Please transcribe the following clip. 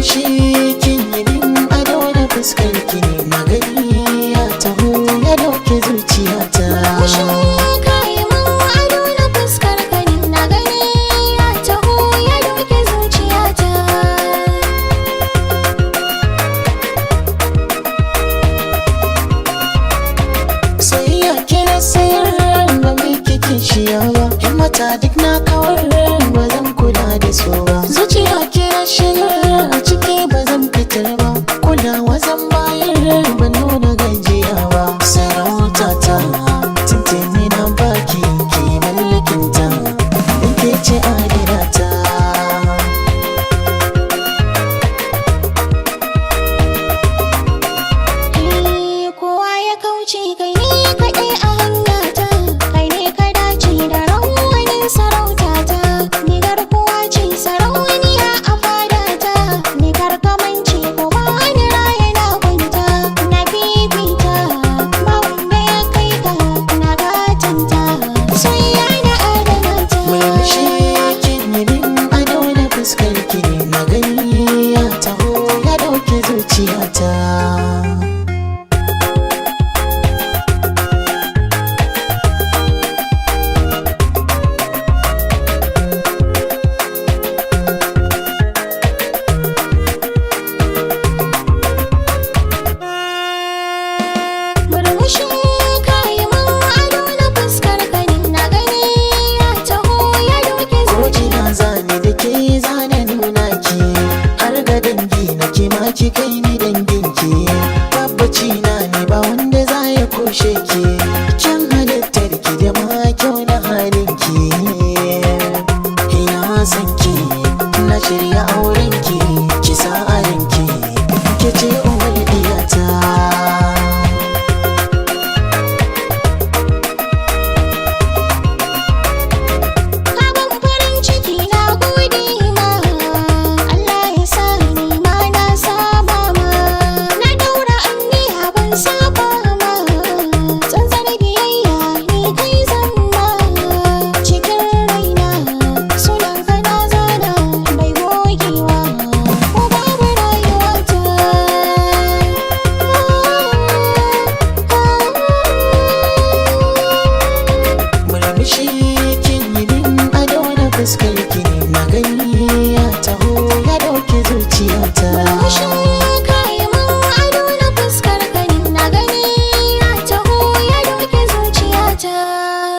murmushi kin yi min ado da fuskar ki ne na gani ya taho ya dauke zuciyata. Sayar ba mai kike shiyawa yan mata duk na kawar ba zan kula da su ba. Zuciya kira shigar a ciki ba zan fitar ba, kulawa zan bayar ba nuna gajiya ba. Sarauta ta tuntuni na baki ke mallakinta da ke ce adinata. Kowa ya kauce kai ne kaɗai a hanyata, kai ne ka dace da rawanin sarautata. Ni garkuwa ce sarauniya a fadata, ni karkamance ko ba ni raya na kwanta. Na fifita ba wanda ya kai ka na gatanta, soyayya na adanata. Murmushi kin yi min ado da fuskar ki ne na gani ya taho ya dauke zuciyata. Murmushi kayi min ado na fuskar ka ne na gani ya taho ya dauke Ko ina zane da ke zane nuna ki, har ga dangi na ke ma ki kai